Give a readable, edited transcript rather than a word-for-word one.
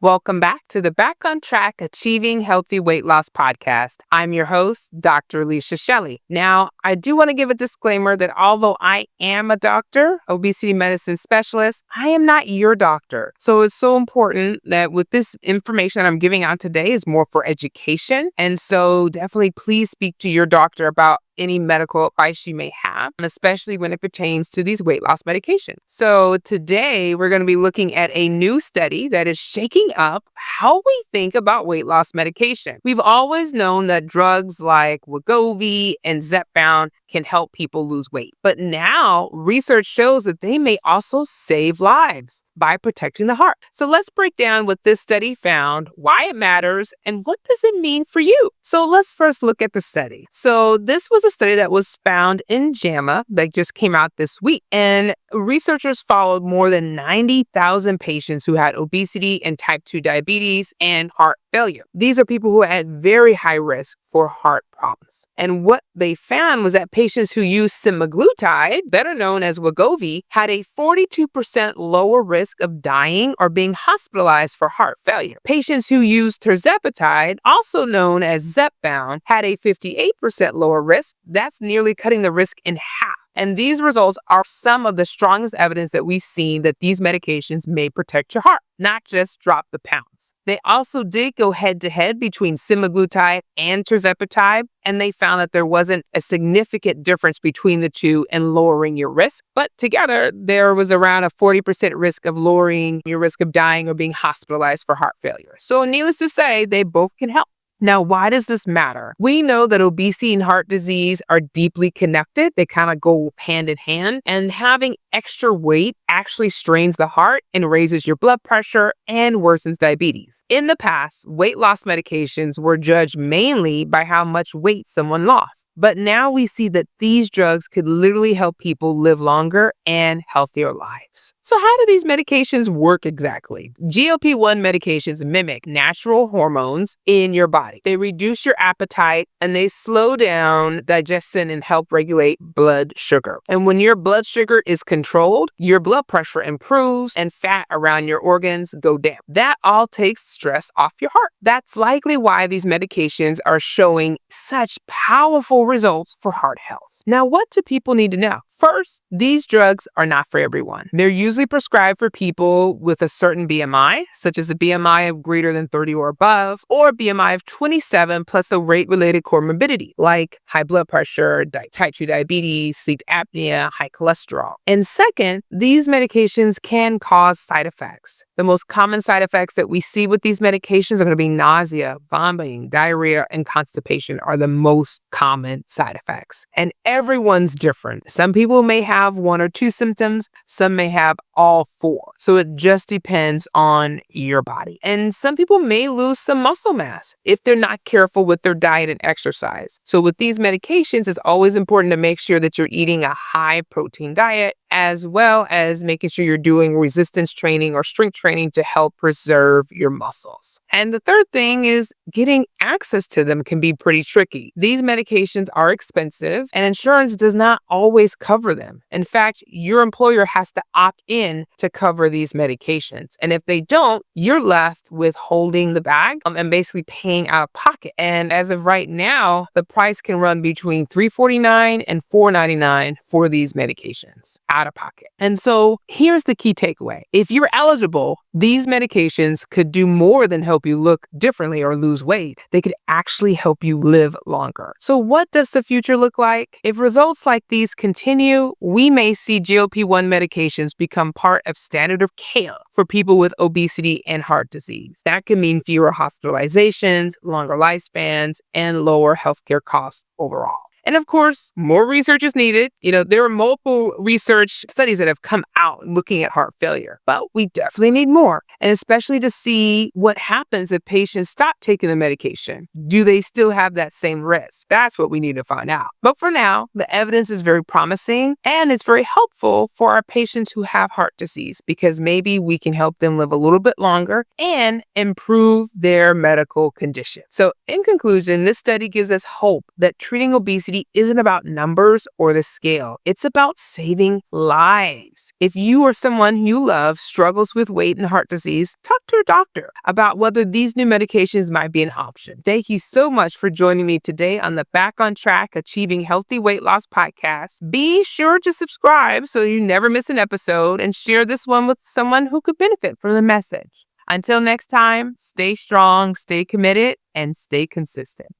Welcome back to the Back on Track Achieving Healthy Weight Loss podcast. I'm your host, Dr. Alicia Shelley. Now, I do want to give a disclaimer that although I am a doctor, obesity medicine specialist, I am not your doctor. So it's so important that with this information that I'm giving out today is more for education. And so definitely please speak to your doctor about any medical advice you may have, especially when it pertains to these weight loss medications. So today we're going to be looking at a new study that is shaking up how we think about weight loss medication. We've always known that drugs like Wegovy and Zepbound can help people lose weight. But now research shows that they may also save lives by protecting the heart. So let's break down what this study found, why it matters, and what does it mean for you. So let's first look at the study. So this was a study that was found in JAMA that just came out this week. And researchers followed more than 90,000 patients who had obesity and type 2 diabetes and heart failure. These are people who had very high risk for heart problems. And what they found was that patients who used semaglutide, better known as Wegovy, had a 42% lower risk of dying or being hospitalized for heart failure. Patients who used tirzepatide, also known as Zepbound, had a 58% lower risk. That's nearly cutting the risk in half. And these results are some of the strongest evidence that we've seen that these medications may protect your heart, not just drop the pounds. They also did go head-to-head between semaglutide and tirzepatide, and they found that there wasn't a significant difference between the two in lowering your risk. But together, there was around a 40% risk of lowering your risk of dying or being hospitalized for heart failure. So needless to say, they both can help. Now, why does this matter? We know that obesity and heart disease are deeply connected. They kind of go hand in hand, and having extra weight actually strains the heart and raises your blood pressure and worsens diabetes. In the past, weight loss medications were judged mainly by how much weight someone lost. But now we see that these drugs could literally help people live longer and healthier lives. So how do these medications work exactly? GLP-1 medications mimic natural hormones in your body. They reduce your appetite and they slow down digestion and help regulate blood sugar. And when your blood sugar is controlled, your blood pressure improves and fat around your organs go down. That all takes stress off your heart. That's likely why these medications are showing such powerful results for heart health. Now, what do people need to know? First, these drugs are not for everyone. They're usually prescribed for people with a certain BMI, such as a BMI of greater than 30 or above, or a BMI of 27 plus a weight-related comorbidity like high blood pressure, type 2 diabetes, sleep apnea, high cholesterol. And second, these medications can cause side effects. The most common side effects that we see with these medications are going to be nausea, vomiting, diarrhea, and constipation are the most common side effects. And everyone's different. Some people may have one or two symptoms, some may have all four. So it just depends on your body. And some people may lose some muscle mass if they're not careful with their diet and exercise. So with these medications, it's always important to make sure that you're eating a high protein diet, as well as making sure you're doing resistance training or strength training to help preserve your muscles. And the third thing is getting access to them can be pretty tricky. These medications are expensive and insurance does not always cover them. In fact, your employer has to opt in to cover these medications. And if they don't, you're left with holding the bag and basically paying out of pocket. And as of right now, the price can run between $349 and $499 for these medications out of pocket. And so here's the key takeaway. If you're eligible, these medications could do more than help you look differently or lose weight. They could actually help you live longer. So what does the future look like? If results like these continue, we may see GLP-1 medications become part of standard of care for people with obesity and heart disease. That could mean fewer hospitalizations, longer lifespans, and lower healthcare costs overall. And of course, more research is needed. There are multiple research studies that have come out looking at heart failure, but we definitely need more. And especially to see what happens if patients stop taking the medication. Do they still have that same risk? That's what we need to find out. But for now, the evidence is very promising and it's very helpful for our patients who have heart disease because maybe we can help them live a little bit longer and improve their medical condition. So in conclusion, this study gives us hope that treating obesity obesity isn't about numbers or the scale. It's about saving lives. If you or someone you love struggles with weight and heart disease, talk to your doctor about whether these new medications might be an option. Thank you so much for joining me today on the Back on Track Achieving Healthy Weight Loss podcast. Be sure to subscribe so you never miss an episode and share this one with someone who could benefit from the message. Until next time, stay strong, stay committed, and stay consistent.